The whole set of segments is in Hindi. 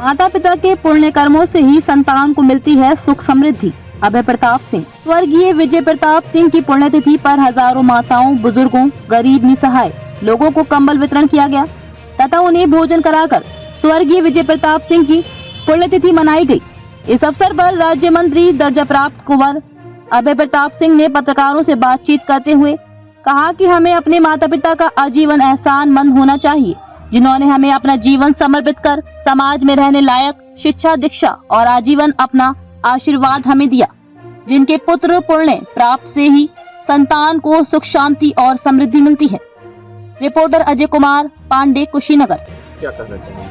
माता पिता के पुण्य कर्मों से ही संतान को मिलती है सुख समृद्धि। अभय प्रताप सिंह। स्वर्गीय विजय प्रताप सिंह की पुण्यतिथि पर हजारों माताओं, बुजुर्गों, गरीब निसहाय लोगों को कंबल वितरण किया गया तथा उन्हें भोजन कराकर स्वर्गीय विजय प्रताप सिंह की पुण्यतिथि मनाई गई। इस अवसर पर राज्य मंत्री दर्जा प्राप्त कुंवर अभय प्रताप सिंह ने पत्रकारों से बातचीत करते हुए कहा कि हमें अपने माता पिता का आजीवन एहसानमंद होना चाहिए, जिन्होंने हमें अपना जीवन समर्पित कर समाज में रहने लायक शिक्षा, दीक्षा और आजीवन अपना आशीर्वाद हमें दिया, जिनके पुत्र पुण्य प्राप्त से ही संतान को सुख, शांति और समृद्धि मिलती है। रिपोर्टर अजय कुमार पांडे, कुशीनगर। क्या कहना चाहेंगे?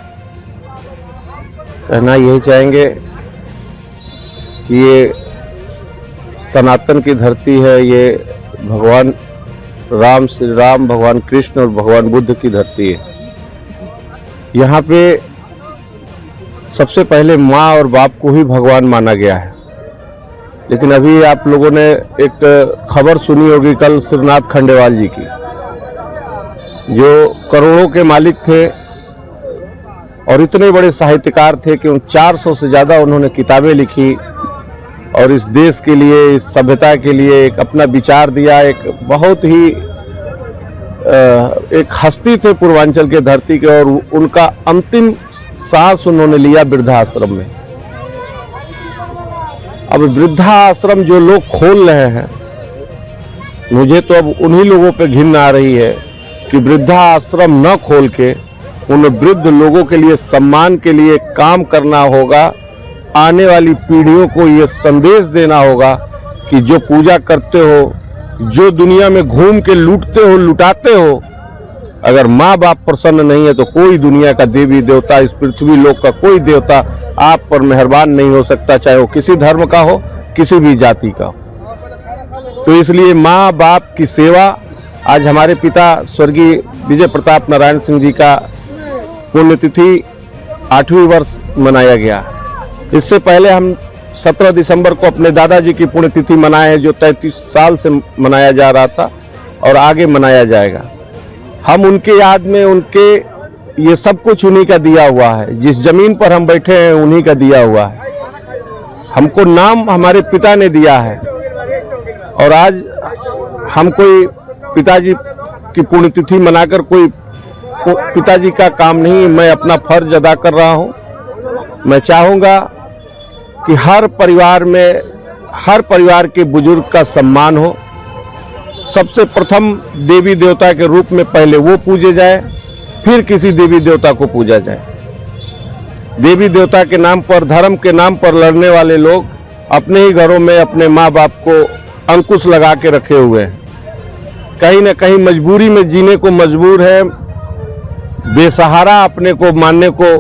कहना यही चाहेंगे कि ये सनातन की धरती है, ये भगवान राम, श्री राम, भगवान कृष्ण और भगवान बुद्ध की धरती है। यहाँ पे सबसे पहले माँ और बाप को ही भगवान माना गया है। लेकिन अभी आप लोगों ने एक खबर सुनी होगी कल श्रीनाथ खंडेवाल जी की, जो करोड़ों के मालिक थे और इतने बड़े साहित्यकार थे कि उन 400 से ज़्यादा उन्होंने किताबें लिखी और इस देश के लिए, इस सभ्यता के लिए एक अपना विचार दिया। एक बहुत ही एक हस्ती थे पूर्वांचल के धरती के, और उनका अंतिम सांस उन्होंने लिया वृद्धाश्रम में। अब वृद्धाश्रम जो लोग खोल रहे हैं, मुझे तो अब उन्हीं लोगों पे घिन आ रही है कि वृद्धाश्रम न खोल के उन वृद्ध लोगों के लिए, सम्मान के लिए काम करना होगा। आने वाली पीढ़ियों को ये संदेश देना होगा कि जो पूजा करते हो, जो दुनिया में घूम के लूटते हो, लुटाते हो, अगर माँ बाप प्रसन्न नहीं है तो कोई दुनिया का देवी देवता, इस पृथ्वी लोक का कोई देवता आप पर मेहरबान नहीं हो सकता, चाहे वो किसी धर्म का हो, किसी भी जाति का हो। तो इसलिए माँ बाप की सेवा, आज हमारे पिता स्वर्गीय विजय प्रताप नारायण सिंह जी का पुण्यतिथि 8वीं वर्ष मनाया गया। इससे पहले हम 17 दिसंबर को अपने दादाजी की पुण्यतिथि मनाए, जो 33 साल से मनाया जा रहा था और आगे मनाया जाएगा। हम उनके याद में, उनके ये सब कुछ उन्हीं का दिया हुआ है। जिस जमीन पर हम बैठे हैं उन्हीं का दिया हुआ है। हमको नाम हमारे पिता ने दिया है और आज हम कोई पिताजी की पुण्यतिथि मनाकर कोई पिताजी का काम नहीं, मैं अपना फर्ज अदा कर रहा हूँ। मैं चाहूँगा कि हर परिवार में, हर परिवार के बुजुर्ग का सम्मान हो। सबसे प्रथम देवी देवता के रूप में पहले वो पूजे जाए, फिर किसी देवी देवता को पूजा जाए। देवी देवता के नाम पर, धर्म के नाम पर लड़ने वाले लोग अपने ही घरों में अपने माँ बाप को अंकुश लगा के रखे हुए हैं। कहीं न कहीं मजबूरी में जीने को मजबूर है, बेसहारा अपने को मानने को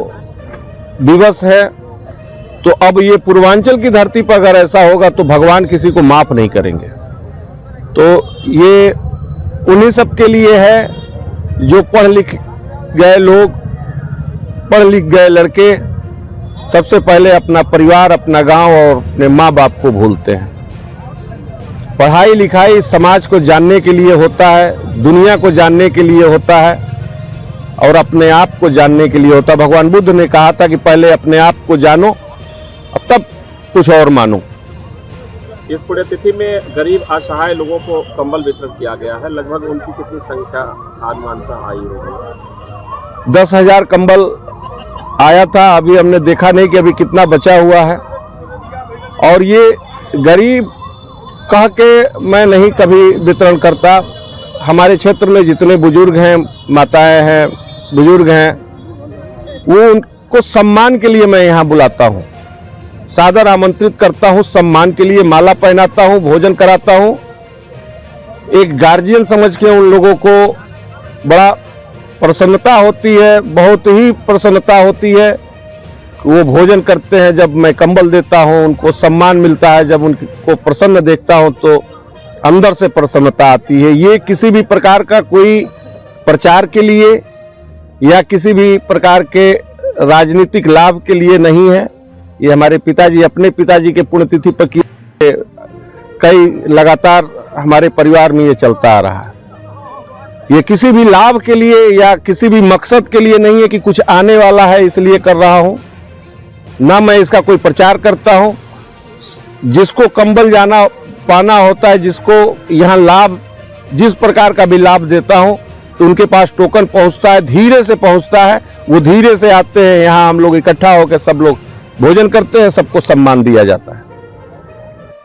विवश है। तो अब ये पूर्वांचल की धरती पर अगर ऐसा होगा तो भगवान किसी को माफ नहीं करेंगे। तो ये उन्हीं सब के लिए है जो पढ़ लिख गए लोग, पढ़ लिख गए लड़के सबसे पहले अपना परिवार, अपना गांव और अपने माँ बाप को भूलते हैं। पढ़ाई लिखाई समाज को जानने के लिए होता है, दुनिया को जानने के लिए होता है और अपने आप को जानने के लिए होता है। भगवान बुद्ध ने कहा था कि पहले अपने आप को जानो, अब तब कुछ और मानो। इस पुण्यतिथि में गरीब असहाय लोगों को कंबल वितरण किया गया है। लगभग उनकी कितनी संख्या अनुमानतः आई होगी? 10,000 कंबल आया था। अभी हमने देखा नहीं कि अभी कितना बचा हुआ है। और ये गरीब कह के मैं नहीं कभी वितरण करता। हमारे क्षेत्र में जितने बुजुर्ग हैं, माताएं हैं, बुजुर्ग हैं, वो उनको सम्मान के लिए मैं यहाँ बुलाता हूँ, सादर आमंत्रित करता हूँ, सम्मान के लिए माला पहनाता हूँ, भोजन कराता हूँ। एक गार्जियन समझ के उन लोगों को बड़ा प्रसन्नता होती है, बहुत ही प्रसन्नता होती है। वो भोजन करते हैं, जब मैं कंबल देता हूँ उनको सम्मान मिलता है। जब उनको प्रसन्न देखता हूँ तो अंदर से प्रसन्नता आती है। ये किसी भी प्रकार का कोई प्रचार के लिए या किसी भी प्रकार के राजनीतिक लाभ के लिए नहीं है। ये हमारे पिताजी, अपने पिताजी के पुण्यतिथि पर किए कई लगातार हमारे परिवार में ये चलता आ रहा है। ये किसी भी लाभ के लिए या किसी भी मकसद के लिए नहीं है कि कुछ आने वाला है इसलिए कर रहा हूँ। ना मैं इसका कोई प्रचार करता हूं। जिसको कंबल जाना पाना होता है, जिसको यहाँ लाभ जिस प्रकार का भी लाभ देता हूं, तो उनके पास टोकन पहुंचता है, धीरे से पहुंचता है, वो धीरे से आते हैं। यहाँ हम लोग इकट्ठा होकर सब लोग भोजन करते हैं, सबको सम्मान दिया जाता है।